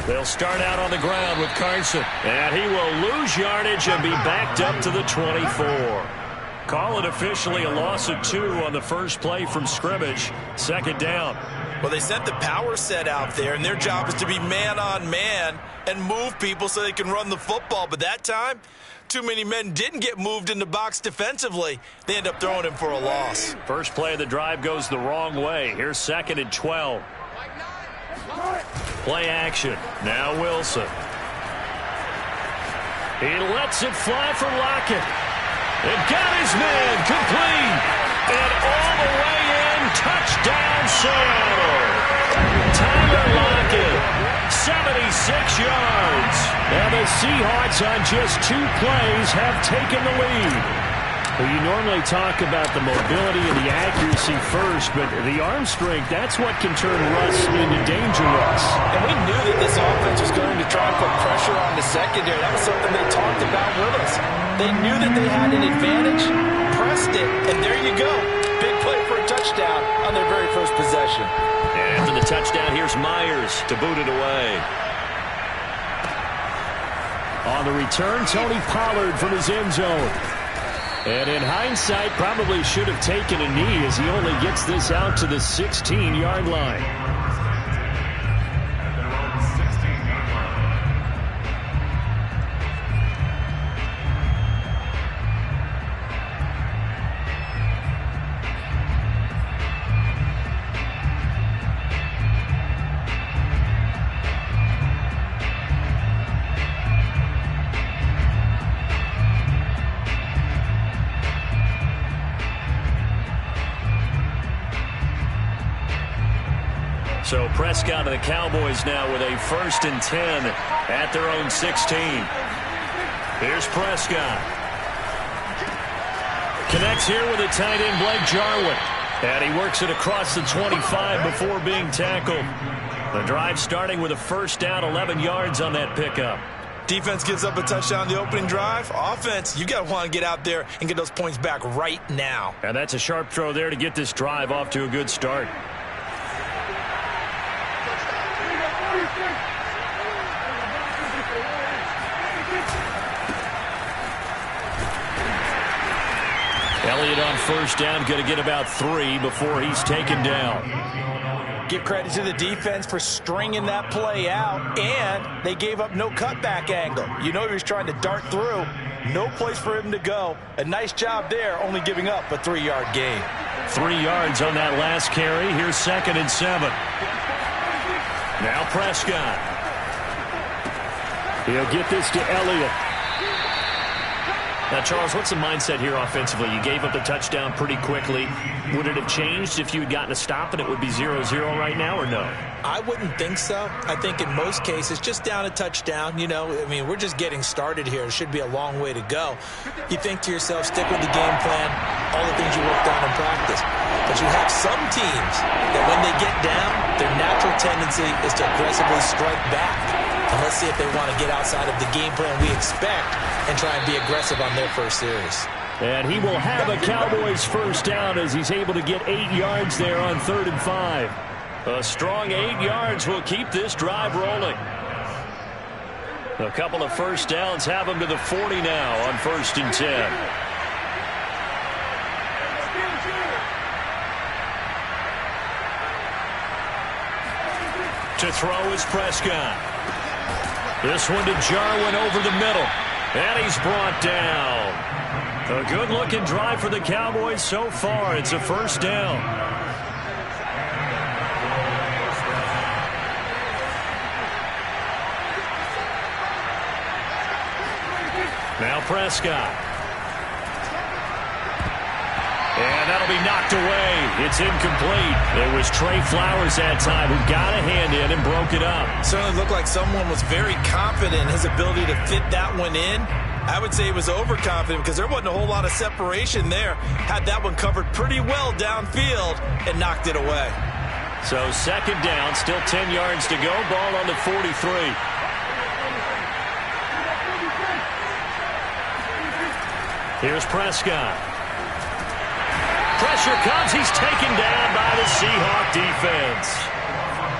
They'll start out on the ground with Carson. And he will lose yardage and be backed up to the 24. Call it officially a loss of 2 on the first play from scrimmage. Second down. Well, they sent the power set out there, and their job is to be man-on-man and move people so they can run the football. But that time, too many men didn't get moved in the box defensively. They end up throwing him for a loss. First play of the drive goes the wrong way. Here's 2nd and 12. Play action. Now Wilson. He lets it fly for Lockett. It got his man complete. And all the way in, touchdown Seattle. Tyler Lockett, 76 yards. And the Seahawks on just 2 plays have taken the lead. Well, you normally talk about the mobility and the accuracy first, but the arm strength, that's what can turn Russ into danger Russ. And we knew that this offense was going to try and put pressure on the secondary. That was something they talked about with us. They knew that they had an advantage, pressed it, and there you go. Big play for a touchdown on their very first possession. And after the touchdown, here's Myers to boot it away. On the return, Tony Pollard from his end zone. And in hindsight, probably should have taken a knee as he only gets this out to the 16-yard line. So Prescott and the Cowboys now with a 1st and 10 at their own 16. Here's Prescott. Connects here with a tight end, Blake Jarwin. And he works it across the 25 before being tackled. The drive starting with a 1st down, 11 yards on that pickup. Defense gives up a touchdown the opening drive. Offense, you got to want to get out there and get those points back right now. And that's a sharp throw there to get this drive off to a good start. Elliott on 1st down, going to get about 3 before he's taken down. Give credit to the defense for stringing that play out, and they gave up no cutback angle. You know he was trying to dart through. No place for him to go. A nice job there, only giving up a 3-yard gain. 3 yards on that last carry. Here's 2nd and 7. Now Prescott. He'll get this to Elliott. Now, Charles, what's the mindset here offensively? You gave up the touchdown pretty quickly. Would it have changed if you had gotten a stop and it would be 0-0 right now, or no? I wouldn't think so. I think in most cases, just down a touchdown, you know, I mean, we're just getting started here. It should be a long way to go. You think to yourself, stick with the game plan, all the things you worked on in practice. But you have some teams that when they get down, their natural tendency is to aggressively strike back. And let's see if they want to get outside of the game plan we expect and try and be aggressive on their first series. And he will have a Cowboys 1st down as he's able to get 8 yards there on 3rd and 5. A strong 8 yards will keep this drive rolling. A couple of 1st downs have him to the 40 now on 1st and 10. To throw is Prescott. This one to Jarwin over the middle. And he's brought down. A good-looking drive for the Cowboys so far. It's a 1st down. Now Prescott. And that'll be knocked away. It's incomplete. It was Trey Flowers that time who got a hand in and broke it up. Certainly looked like someone was very confident in his ability to fit that one in. I would say he was overconfident because there wasn't a whole lot of separation there. Had that one covered pretty well downfield and knocked it away. So 2nd down, still 10 yards to go. Ball on the 43. Here's Prescott. Pressure comes. He's taken down by the Seahawk defense.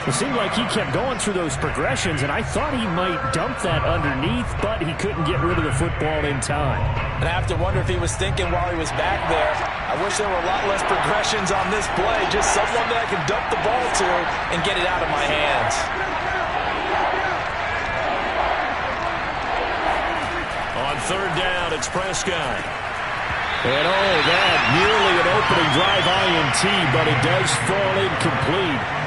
It seemed like he kept going through those progressions, and I thought he might dump that underneath, but he couldn't get rid of the football in time. And I have to wonder if he was thinking while he was back there, I wish there were a lot less progressions on this play, just someone that I can dump the ball to and get it out of my hands. On third down, it's Prescott. And that nearly an opening drive INT, but it does fall incomplete.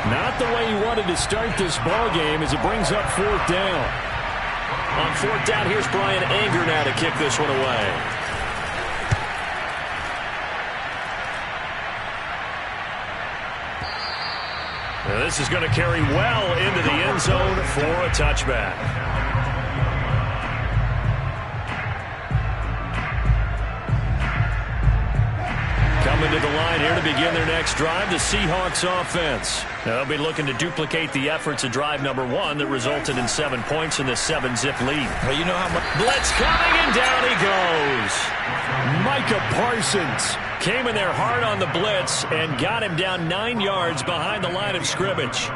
Not the way he wanted to start this ball game as it brings up fourth down. On fourth down, here's Brian Anger now to kick this one away. Now this is going to carry well into the end zone for a touchback. Coming to the line here to begin their next drive, the Seahawks offense. They'll be looking to duplicate the efforts of drive number 1 that resulted in 7 points in the 7-zip lead. Well, you know how much blitz coming, and down he goes. Micah Parsons came in there hard on the blitz and got him down 9 yards behind the line of scrimmage.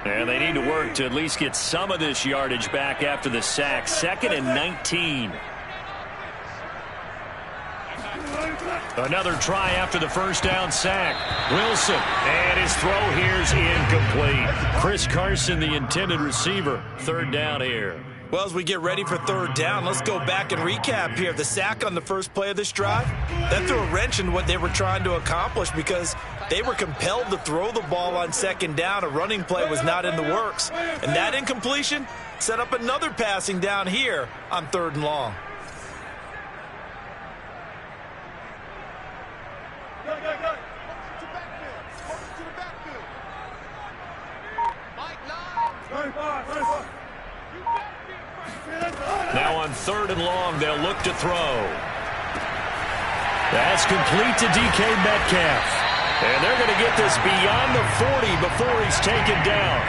And they need to work to at least get some of this yardage back after the sack. 2nd and 19. Another try after the first down sack. Wilson, and his throw here's incomplete. Chris Carson, the intended receiver. Third down here. Well, as we get ready for third down, let's go back and recap here. The sack on the first play of this drive, that threw a wrench in what they were trying to accomplish because they were compelled to throw the ball on second down. A running play was not in the works. And that incompletion set up another passing down here on third and long. Now on third and long, they'll look to throw. That's complete to DK Metcalf. And they're going to get this beyond the 40 before he's taken down.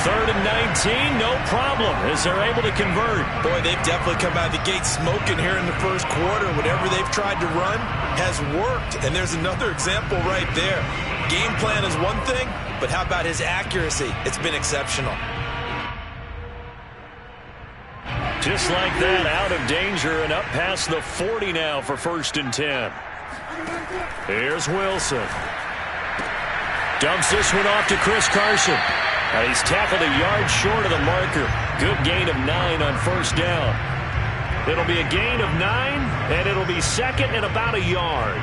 3rd and 19, no problem, as they're able to convert. Boy, they've definitely come out of the gate smoking here in the first quarter. Whatever they've tried to run has worked. And there's another example right there. Game plan is one thing, but how about his accuracy? It's been exceptional. Just like that, out of danger and up past the 40 now for 1st and 10. Here's Wilson. Dumps this one off to Chris Carson. He's tackled a yard short of the marker. Good gain of 9 on first down. It'll be a gain of 9, and it'll be 2nd and about a yard.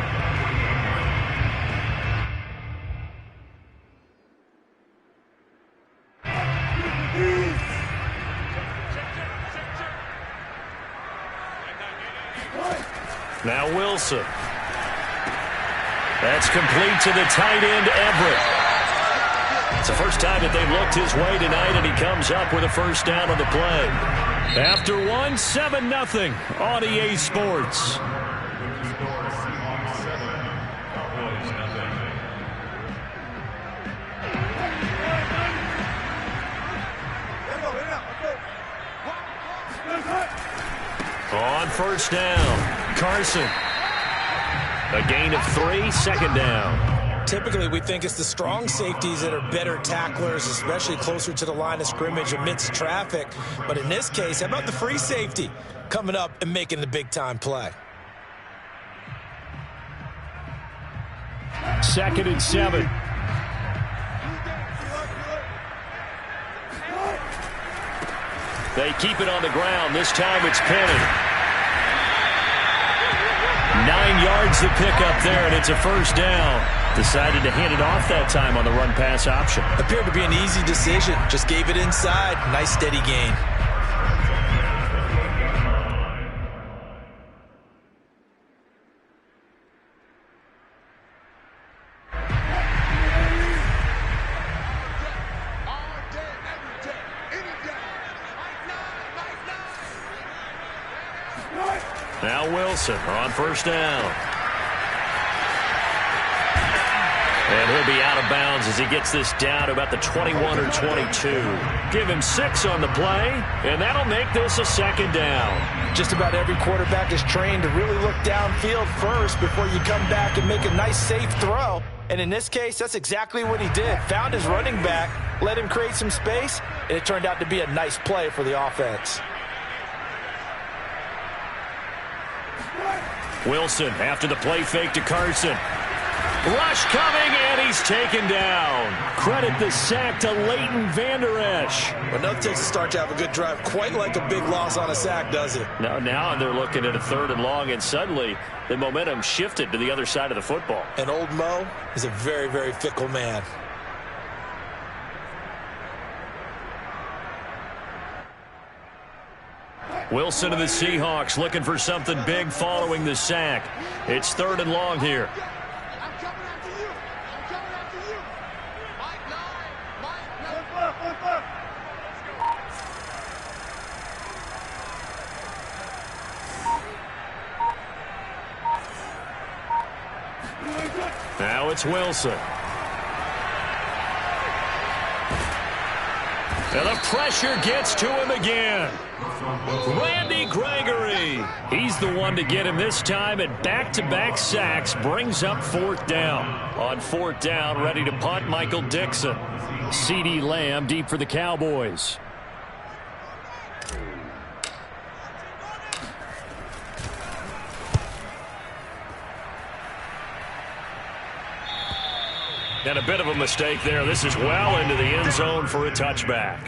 Now Wilson. That's complete to the tight end, Everett. It's the first time that they've looked his way tonight, and he comes up with a first down on the play. After 1, 7-0 on EA Sports. On first down, Carson. A gain of 3, 2nd down. Typically, we think it's the strong safeties that are better tacklers, especially closer to the line of scrimmage amidst traffic. But in this case, how about the free safety coming up and making the big-time play? 2nd and 7. They keep it on the ground. This time it's Penny. 9 yards to pick up there, and it's a first down. Decided to hand it off that time on the run-pass option. Appeared to be an easy decision. Just gave it inside. Nice, steady gain. Now Wilson on first down. And he'll be out of bounds as he gets this down to about the 21 or 22. Give him 6 on the play, and that'll make this a second down. Just about every quarterback is trained to really look downfield first before you come back and make a nice, safe throw. And in this case, that's exactly what he did. Found his running back, let him create some space, and it turned out to be a nice play for the offense. Wilson after the play fake to Carson. Rush coming, and he's taken down. Credit the sack to Leighton Vander Esch. Well, nothing takes a start to have a good drive quite like a big loss on a sack, does it? Now they're looking at a 3rd and long, and suddenly the momentum shifted to the other side of the football. And old Mo is a very, very fickle man. Wilson of the Seahawks looking for something big following the sack. It's 3rd and long here. Now it's Wilson. And the pressure gets to him again. Randy Gregory. He's the one to get him this time, and back-to-back sacks brings up 4th down. On 4th down, ready to punt, Michael Dixon. CeeDee Lamb deep for the Cowboys. And a bit of a mistake there. This is well into the end zone for a touchback.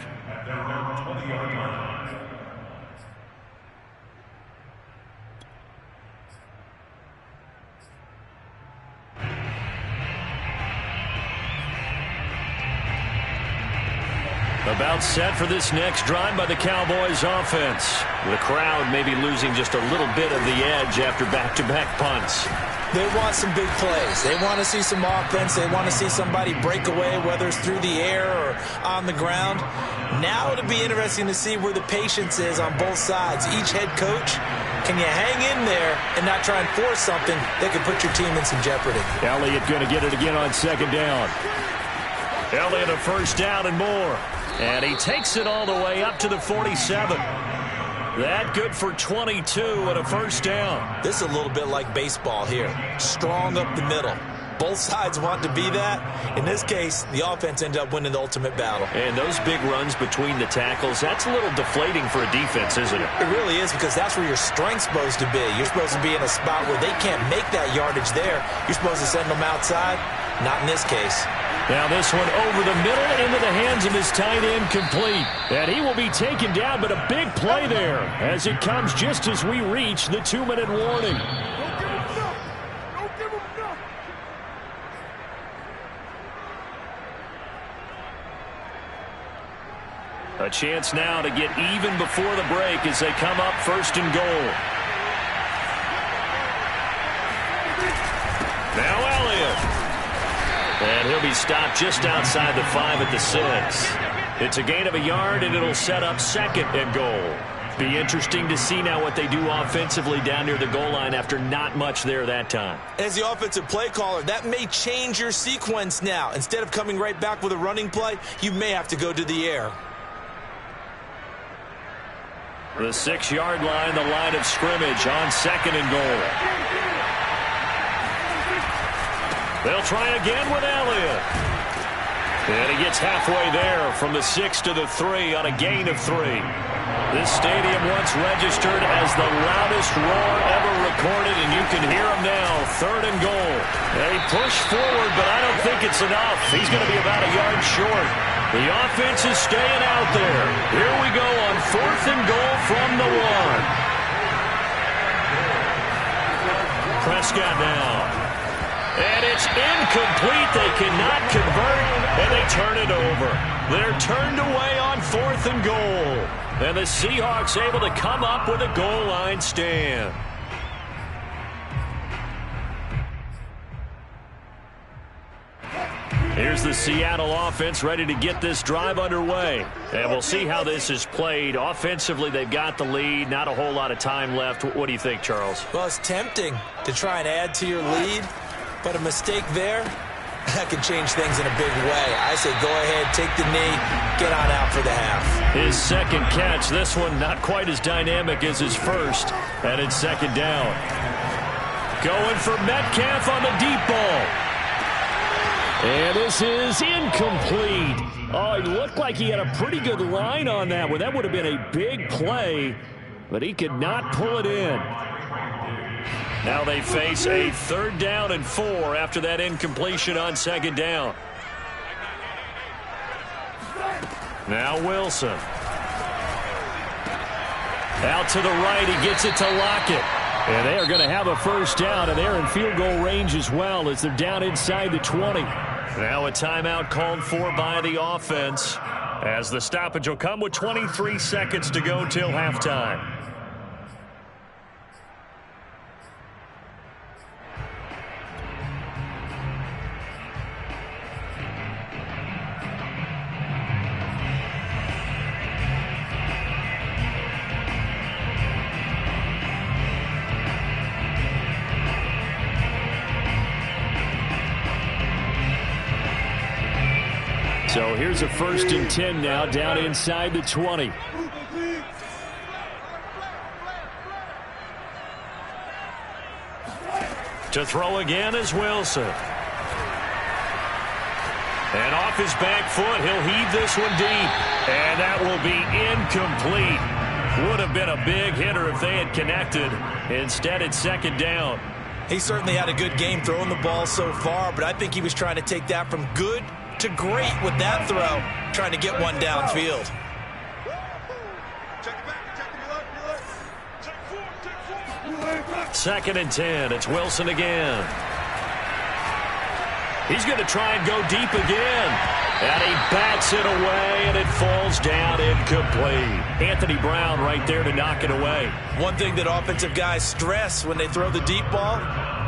About set for this next drive by the Cowboys offense. The crowd maybe losing just a little bit of the edge after back-to-back punts. They want some big plays. They want to see some offense. They want to see somebody break away, whether it's through the air or on the ground. Now it'll be interesting to see where the patience is on both sides. Each head coach, can you hang in there and not try and force something that could put your team in some jeopardy? Elliott going to get it again on 2nd down. Elliott a 1st down and more. And he takes it all the way up to the 47. That good for 22 and a 1st down. This is a little bit like baseball here. Strong up the middle. Both sides want to be that. In this case, the offense ended up winning the ultimate battle. And those big runs between the tackles, that's a little deflating for a defense, isn't it? It really is, because that's where your strength's supposed to be. You're supposed to be in a spot where they can't make that yardage there. You're supposed to send them outside. Not in this case. Now this one over the middle into the hands of his tight end, complete. And he will be taken down, but a big play there as it comes just as we reach the 2-minute warning. A chance now to get even before the break as they come up 1st and goal. Now Elliott. And he'll be stopped just outside the 5 at the 6. It's a gain of a yard, and it'll set up 2nd and goal. Be interesting to see now what they do offensively down near the goal line after not much there that time. As the offensive play caller, that may change your sequence now. Instead of coming right back with a running play, you may have to go to the air. The 6-yard line, the line of scrimmage on 2nd and goal. They'll try again with Elliott. And he gets halfway there from the 6 to the 3 on a gain of 3. This stadium once registered as the loudest roar ever recorded, and you can hear him now, 3rd and goal. They push forward, but I don't think it's enough. He's going to be about a yard short. The offense is staying out there. Here we go on 4th and goal from the 1. Prescott now. And it's incomplete. They cannot convert, and they turn it over. They're turned away on 4th and goal. And the Seahawks able to come up with a goal line stand. Here's the Seattle offense ready to get this drive underway. And we'll see how this is played. Offensively, they've got the lead. Not a whole lot of time left. What do you think, Charles? Well, it's tempting to try and add to your lead, but a mistake there that can change things in a big way. I say go ahead, take the knee, get on out for the half. His second catch, this one not quite as dynamic as his first, and it's second down. Going for Metcalf on the deep ball. And this is incomplete. Oh, it looked like he had a pretty good line on that one. That would have been a big play, but he could not pull it in. Now they face a 3rd down and 4 after that incompletion on second down. Now Wilson. Out to the right, he gets it to Lockett. And they are going to have a first down, and they're in field goal range as well as they're down inside the 20. Now a timeout called for by the offense as the stoppage will come with 23 seconds to go till halftime. So here's a 1st and 10 now down inside the 20. To throw again is Wilson. And off his back foot, he'll heave this one deep. And that will be incomplete. Would have been a big hitter if they had connected. Instead, it's second down. He certainly had a good game throwing the ball so far, but I think he was trying to take that from good to great with that throw, trying to get one downfield. Second and 10. It's Wilson again. He's going to try and go deep again. And he bats it away, and it falls down incomplete. Anthony Brown right there to knock it away. One thing that offensive guys stress when they throw the deep ball,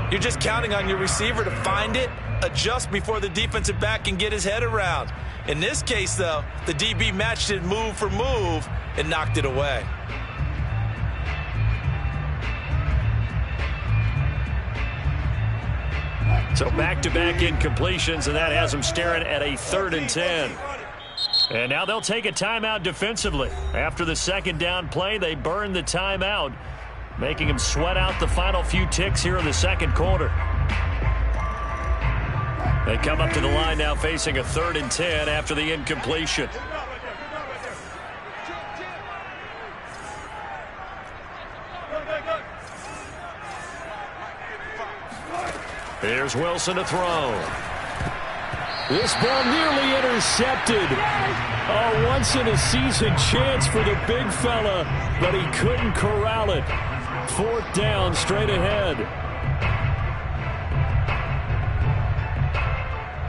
you're just counting on your receiver to find it, adjust before the defensive back can get his head around. In this case, though, the DB matched it move for move and knocked it away. So back-to-back incompletions, and that has them staring at a 3rd and 10. And now they'll take a timeout defensively. After the second down play, they burn the timeout, making them sweat out the final few ticks here in the second quarter. They come up to the line now facing a 3rd and 10 after the incompletion. Here's Wilson to throw. This ball nearly intercepted. A once-in-a-season chance for the big fella, but he couldn't corral it. 4th down, straight ahead.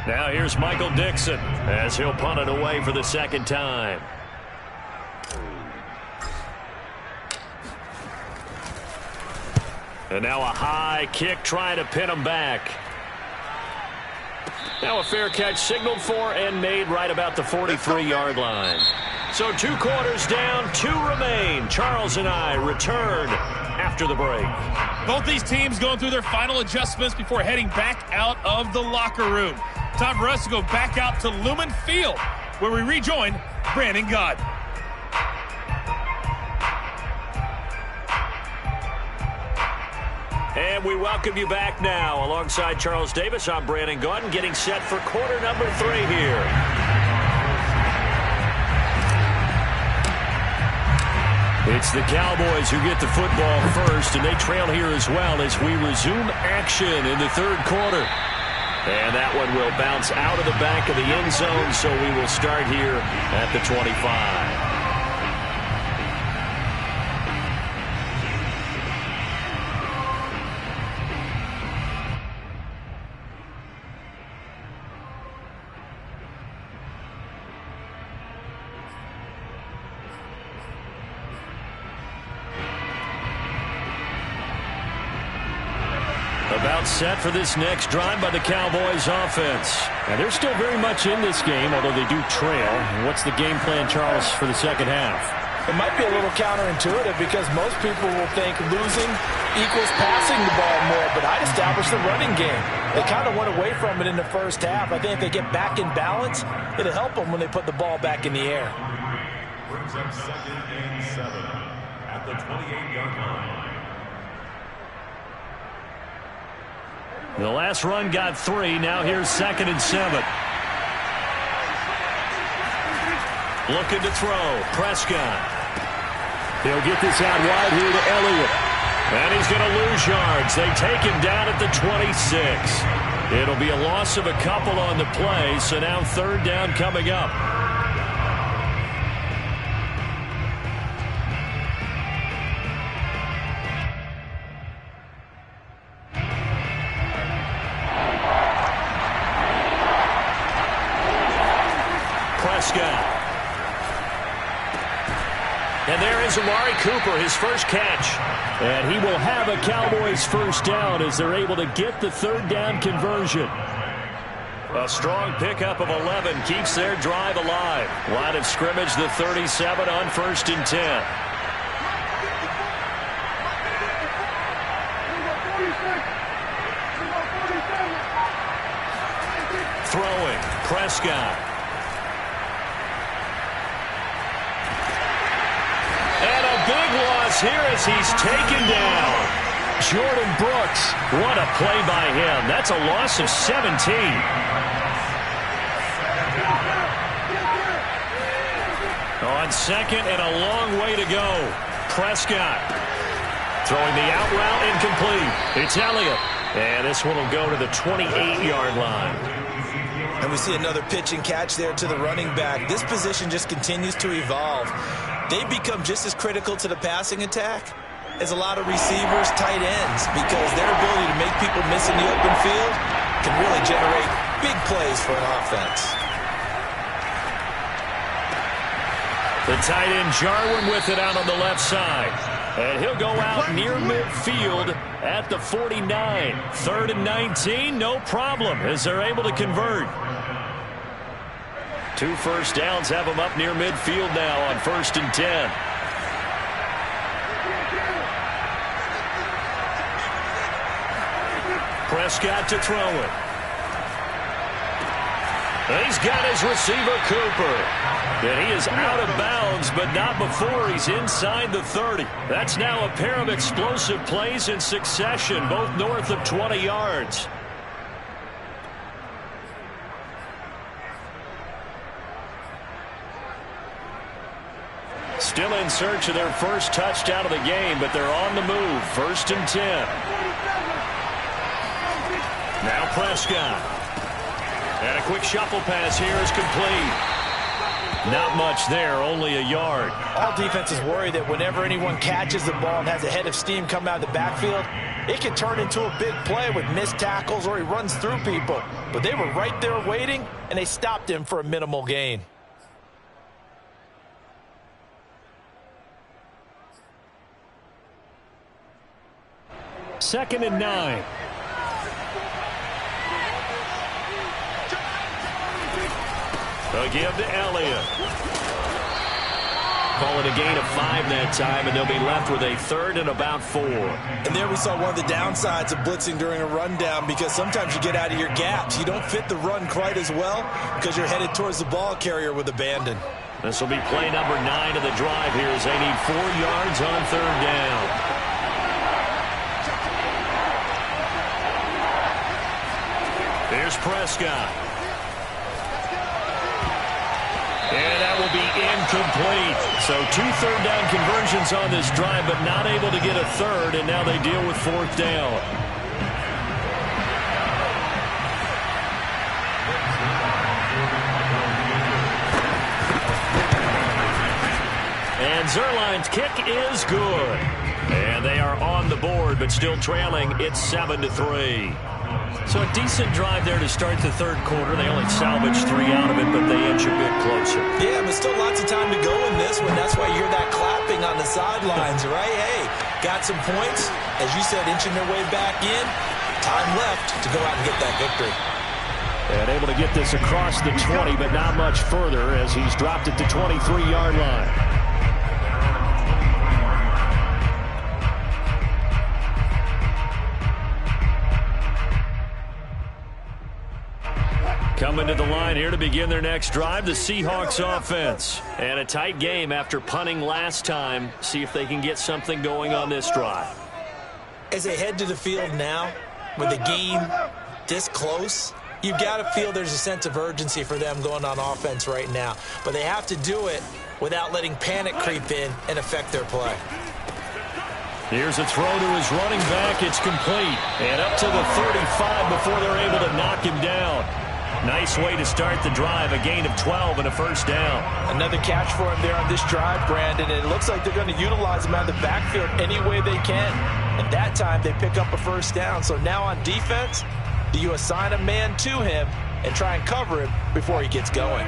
Now here's Michael Dixon as he'll punt it away for the second time. And now a high kick trying to pin him back. Now a fair catch signaled for and made right about the 43-yard line. So 2 quarters down, 2 remain. Charles and I return after the break. Both these teams going through their final adjustments before heading back out of the locker room. Time for us to go back out to Lumen Field, where we rejoin Brandon Gaudin. And we welcome you back now. Alongside Charles Davis, I'm Brandon Gaudin, getting set for quarter number 3 here. It's the Cowboys who get the football first, and they trail here as well as we resume action in the 3rd quarter. And that one will bounce out of the back of the end zone, so we will start here at the 25. About set for this next drive by the Cowboys offense. And they're still very much in this game, although they do trail. What's the game plan, Charles, for the second half? It might be a little counterintuitive because most people will think losing equals passing the ball more, but I'd establish the running game. They kind of went away from it in the first half. I think if they get back in balance, it'll help them when they put the ball back in the air. Brings up 2nd and 7 at the 28-yard line. The last run got 3. Now here's 2nd and 7. Looking to throw. Prescott. He'll get this out wide here to Elliott. And he's going to lose yards. They take him down at the 26. It'll be a loss of a couple on the play, so now 3rd down coming up. Prescott. And there is Amari Cooper, his first catch. And he will have a Cowboys first down as they're able to get the 3rd down conversion. A strong pickup of 11 keeps their drive alive. Line of scrimmage, the 37 on 1st and 10. Throwing, Prescott. Big loss here as he's taken down. Jordan Brooks. What a play by him. That's a loss of 17. On 2nd and a long way to go. Prescott throwing the out route incomplete. It's Elliott. And this one will go to the 28-yard line. And we see another pitch and catch there to the running back. This position just continues to evolve. They become just as critical to the passing attack as a lot of receivers, tight ends, because their ability to make people miss in the open field can really generate big plays for an offense. The tight end Jarwin with it out on the left side. And he'll go out near midfield at the 49. 3rd and 19, no problem as they're able to convert. 2 first downs have them up near midfield now on 1st and 10. Prescott to throw it. He's got his receiver, Cooper. And he is out of bounds, but not before he's inside the 30. That's now a pair of explosive plays in succession, both north of 20 yards. Still in search of their first touchdown of the game, but they're on the move. 1st and 10. Now Prescott. And a quick shuffle pass here is complete. Not much there, only a yard. All defenses worry that whenever anyone catches the ball and has a head of steam coming out of the backfield, it can turn into a big play with missed tackles or he runs through people. But they were right there waiting, and they stopped him for a minimal gain. Second and 9. They'll give to Elliott. Call it a gain of 5 that time, and they'll be left with a 3rd and about 4. And there we saw one of the downsides of blitzing during a rundown, because sometimes you get out of your gaps. You don't fit the run quite as well because you're headed towards the ball carrier with abandon. This will be play number 9 of the drive here as they need 4 yards on 3rd down. Here's Prescott. And that will be incomplete. So 2 third down conversions on this drive, but not able to get a 3rd, and now they deal with 4th down. And Zuerlein's kick is good. And they are on the board, but still trailing. It's 7-3. So a decent drive there to start the 3rd quarter. They only salvaged 3 out of it, but they inch a bit closer. Yeah, but still lots of time to go in this one. That's why you hear that clapping on the sidelines, right? Hey, got some points. As you said, inching their way back in. Time left to go out and get that victory. And able to get this across the 20, but not much further as he's dropped it to 23-yard line. Coming to the line here to begin their next drive, the Seahawks offense. And a tight game after punting last time. See if they can get something going on this drive. As they head to the field now, with the game this close, you've got to feel there's a sense of urgency for them going on offense right now. But they have to do it without letting panic creep in and affect their play. Here's a throw to his running back. It's complete. And up to the 35 before they're able to knock him down. Nice way to start the drive, a gain of 12 and a first down. Another catch for him there on this drive, Brandon. It looks like they're going to utilize him out of the backfield any way they can. And that time they pick up a first down. So now on defense, do you assign a man to him and try and cover him before he gets going?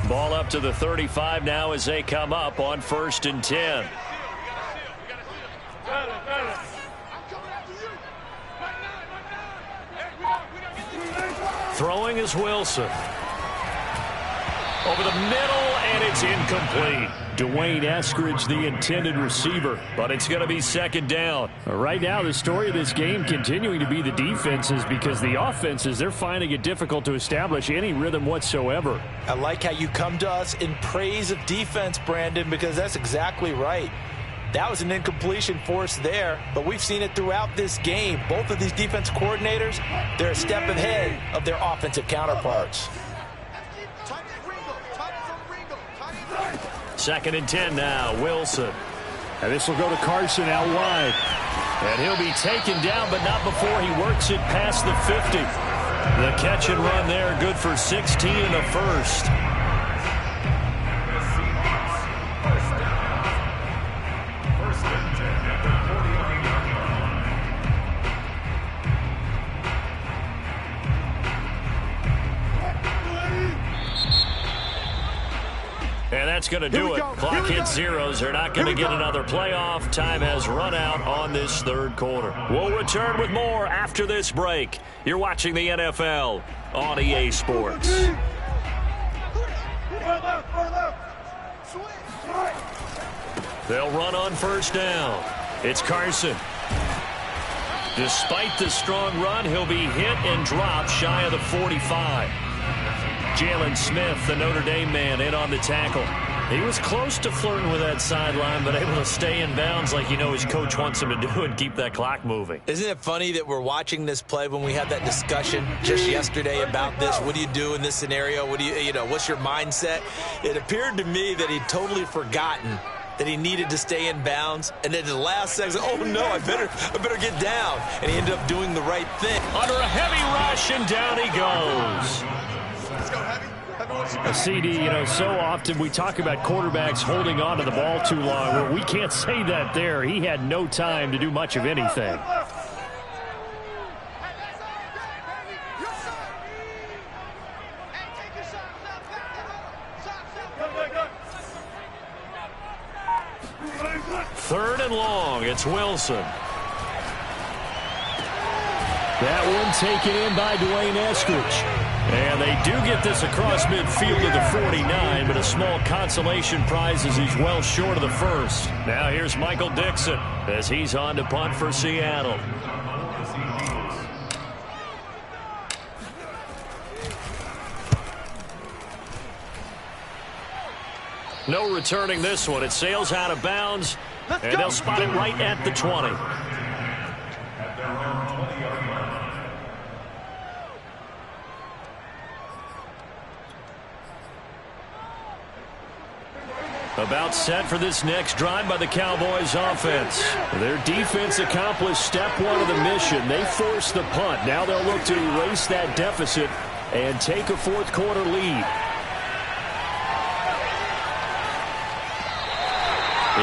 Ball up to the 35 now as they come up on 1st and 10. Throwing is Wilson. Over the middle, and it's incomplete. Dwayne Eskridge, the intended receiver, but it's going to be 2nd down. Right now, the story of this game continuing to be the defenses, because the offenses, they're finding it difficult to establish any rhythm whatsoever. I like how you come to us in praise of defense, Brandon, because that's exactly right. That was an incompletion forced there, but we've seen it throughout this game. Both of these defense coordinators, they're a step ahead of their offensive counterparts. 2nd and 10 now, Wilson. And this will go to Carson out wide. And he'll be taken down, but not before he works it past the 50. The catch and run there, good for 16 and a first. And that's going to do it. Clock hits zeros. They're not going to get another playoff. Time has run out on this 3rd quarter. We'll return with more after this break. You're watching the NFL on EA Sports. They'll run on 1st down. It's Carson. Despite the strong run, he'll be hit and dropped shy of the 45. Jalen Smith, the Notre Dame man, in on the tackle. He was close to flirting with that sideline, but able to stay in bounds like you know his coach wants him to do and keep that clock moving. Isn't it funny that we're watching this play when we had that discussion just yesterday about this? What do you do in this scenario? What do you know, what's your mindset? It appeared to me that he'd totally forgotten that he needed to stay in bounds, and then at the last second, oh no, I better get down. And he ended up doing the right thing. Under a heavy rush, and down he goes. CD, so often we talk about quarterbacks holding on to the ball too long. Well, we can't say that there. He had no time to do much of anything. Third and long, it's Wilson. That one taken in by Dwayne Eskridge. And they do get this across midfield to the 49, but a small consolation prize as he's well short of the first. Now here's Michael Dixon as he's on to punt for Seattle. No returning this one. It sails out of bounds, and they'll spot it right at the 20. About set for this next drive by the Cowboys offense. Their defense accomplished step one of the mission. They forced the punt. Now they'll look to erase that deficit and take a 4th quarter lead.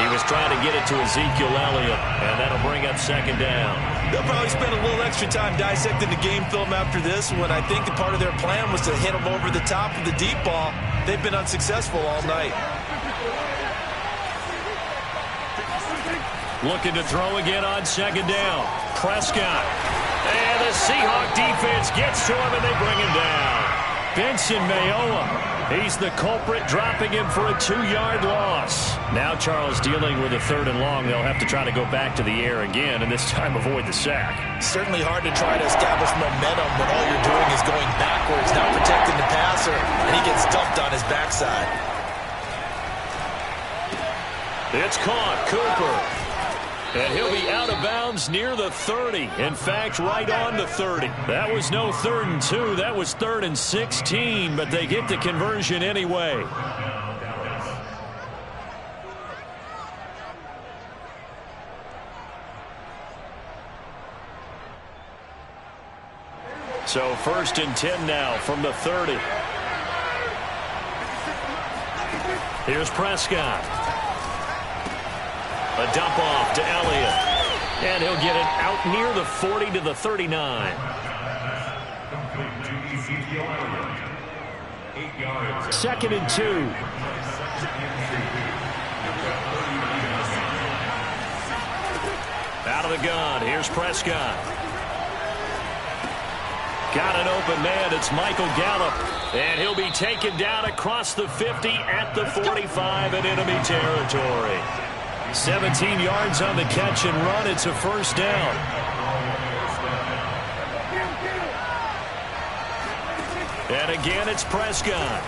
He was trying to get it to Ezekiel Elliott, and that'll bring up 2nd down. They'll probably spend a little extra time dissecting the game film after this when I think the part of their plan was to hit them over the top of the deep ball. They've been unsuccessful all night. Looking to throw again on 2nd down. Prescott. And the Seahawk defense gets to him, and they bring him down. Benson Mayowa. He's the culprit, dropping him for a 2-yard loss. Now Charles dealing with a 3rd and long. They'll have to try to go back to the air again, and this time avoid the sack. Certainly hard to try to establish momentum when all you're doing is going backwards, not protecting the passer, and he gets dumped on his backside. It's caught, Cooper. And he'll be out of bounds near the 30. In fact, right on the 30. That was no 3rd and 2. That was 3rd and 16, but they get the conversion anyway. So 1st and 10 now from the 30. Here's Prescott. A dump off to Elliott. And he'll get it out near the 40 to the 39. 2nd and 2. Out of the gun. Here's Prescott. Got an open man. It's Michael Gallup. And he'll be taken down across the 50 at the 45 in enemy territory. 17 yards on the catch and run. It's a 1st down. And again, it's Prescott.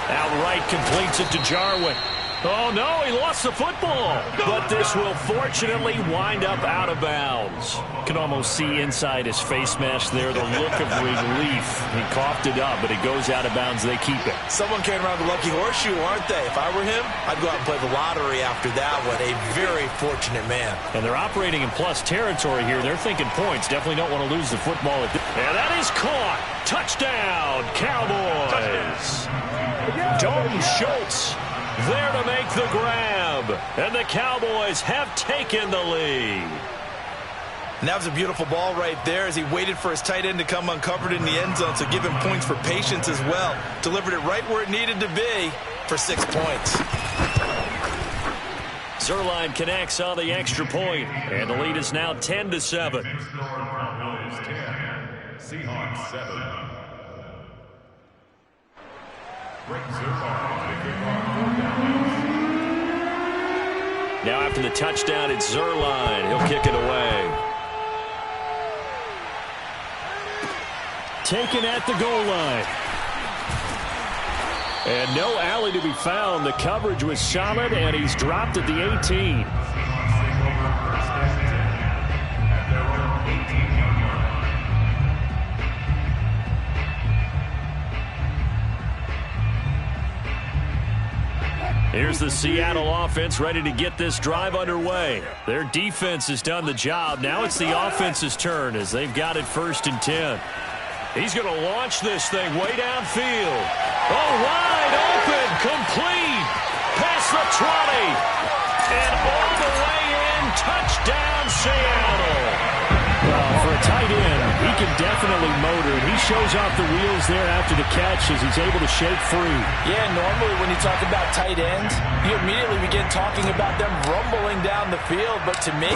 Outright completes it to Jarwin. Oh, no, he lost the football. But this will fortunately wind up out of bounds. Can almost see inside his face mask there the look of relief. He coughed it up, but it goes out of bounds. They keep it. Someone came around the lucky horseshoe, aren't they? If I were him, I'd go out and play the lottery after that one. A very fortunate man. And they're operating in plus territory here. They're thinking points. Definitely don't want to lose the football. And that is caught. Touchdown, Cowboys. Dalton Schultz there to make the grab. And the Cowboys have taken the lead. And that was a beautiful ball right there as he waited for his tight end to come uncovered in the end zone, so give him points for patience as well. Delivered it right where it needed to be for 6 points. Zuerlein connects on the extra point, and the lead is now 10-7. Seahawks 7. Now after the touchdown, it's Zuerlein. He'll kick it away. Taken at the goal line. And no alley to be found. The coverage was solid, and he's dropped at the 18. Here's the Seattle offense ready to get this drive underway. Their defense has done the job. Now it's the offense's turn as they've got it 1st and 10. He's going to launch this thing way downfield. Oh, wide open, complete, past the 20, and all the way in, touchdown Seattle. Well, for a tight end, he can definitely motor, and he shows off the wheels there after the catch as he's able to shake free. Yeah, normally when you talk about tight ends, you immediately begin talking about them rumbling down the field, but to me,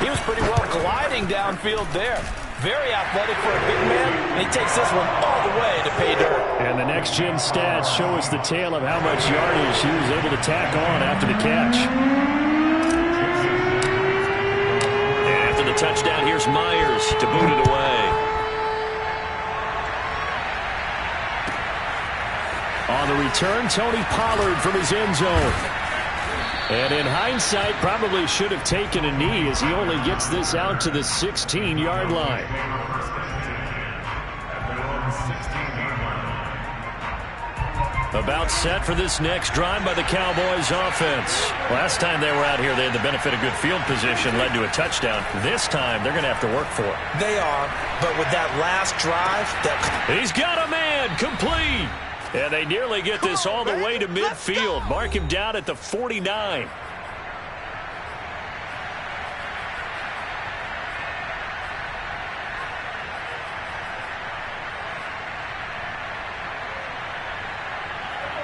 he was pretty well gliding downfield there. Very athletic for a big man, and he takes this one all the way to pay dirt. And the next-gen stats show us the tale of how much yardage he was able to tack on after the catch. And after the touchdown, here's Myers to boot it away. On the return, Tony Pollard from his end zone. And in hindsight, probably should have taken a knee as he only gets this out to the 16-yard line. About set for this next drive by the Cowboys offense. Last time they were out here, they had the benefit of good field position, led to a touchdown. This time, they're going to have to work for it. They are, but with that last drive, He's got a man, complete. And they nearly get this all the way to midfield. Mark him down at the 49.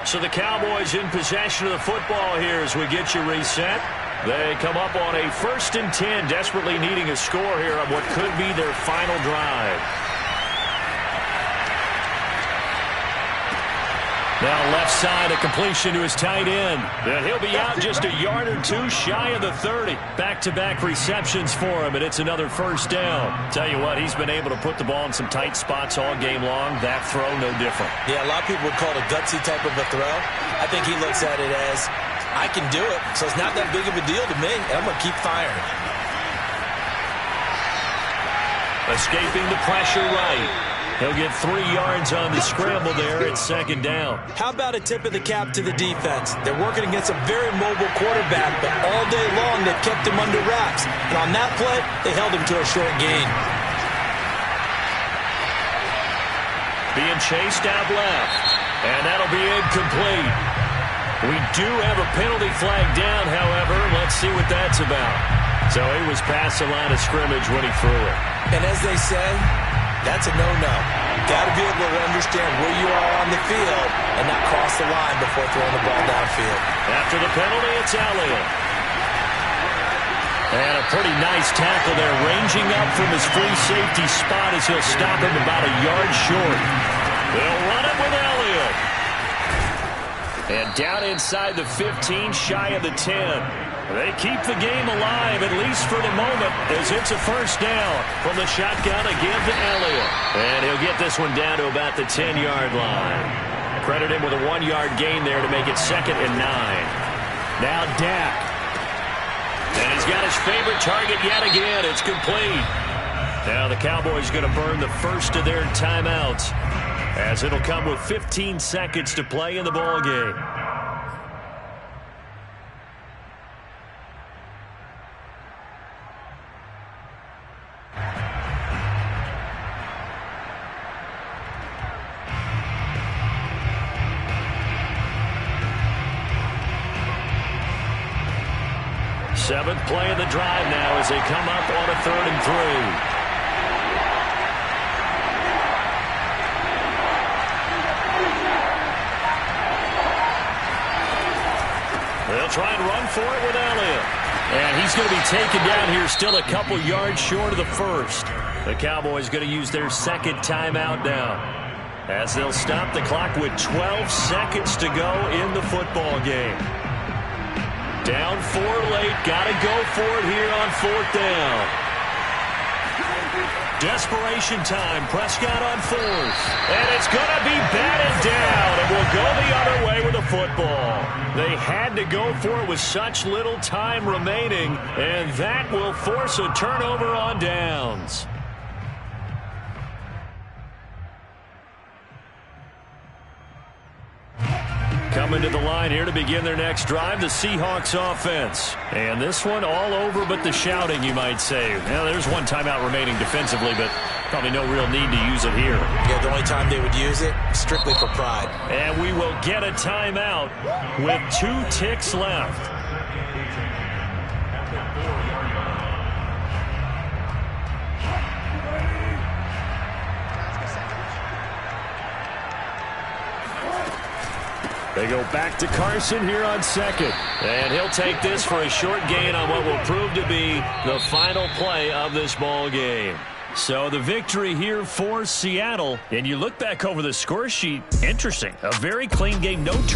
So the Cowboys in possession of the football here as we get you reset. They come up on a 1st and 10, desperately needing a score here on what could be their final drive. Now left side, a completion to his tight end. And he'll be out just a yard or two shy of the 30. Back-to-back receptions for him, and it's another first down. Tell you what, he's been able to put the ball in some tight spots all game long. That throw, no different. Yeah, a lot of people would call it a gutsy type of a throw. I think he looks at it as, I can do it, so it's not that big of a deal to me, and I'm going to keep firing. Escaping the pressure right. He'll get 3 yards on the scramble there at second down. How about a tip of the cap to the defense? They're working against a very mobile quarterback, but all day long they've kept him under wraps. And on that play, they held him to a short gain. Being chased out left, and that'll be incomplete. We do have a penalty flag down, however. Let's see what that's about. So he was past the line of scrimmage when he threw it. And as they say, that's a no-no. Got to be able to understand where you are on the field and not cross the line before throwing the ball downfield. After the penalty, it's Elliott. And a pretty nice tackle there, ranging up from his free safety spot as he'll stop him about a yard short. They'll run it with Elliott. And down inside the 15, shy of the 10. They keep the game alive, at least for the moment, as it's a first down from the shotgun again to Elliott. And he'll get this one down to about the 10-yard line. Credit him with a 1-yard gain there to make it 2nd and 9. Now Dak. And he's got his favorite target yet again. It's complete. Now the Cowboys going to burn the first of their timeouts, as it'll come with 15 seconds to play in the ball game. Seventh play of the drive now as they come up on a 3rd and 3. They'll try and run for it with Elliott. And he's going to be taken down here, still a couple yards short of the first. The Cowboys going to use their 2nd timeout now, as they'll stop the clock with 12 seconds to go in the football game. Down 4 late, got to go for it here on 4th down. Desperation time, Prescott on 4th. And it's going to be batted down, and will go the other way with the football. They had to go for it with such little time remaining, and that will force a turnover on downs. Coming to the line here to begin their next drive, the Seahawks offense. And this one all over but the shouting, you might say. Now, there's one timeout remaining defensively, but probably no real need to use it here. Yeah, the only time they would use it, strictly for pride. And we will get a timeout with 2 ticks left. They go back to Carson here on 2nd. And he'll take this for a short gain on what will prove to be the final play of this ball game. So the victory here for Seattle. And you look back over the score sheet, interesting. A very clean game, no turnovers.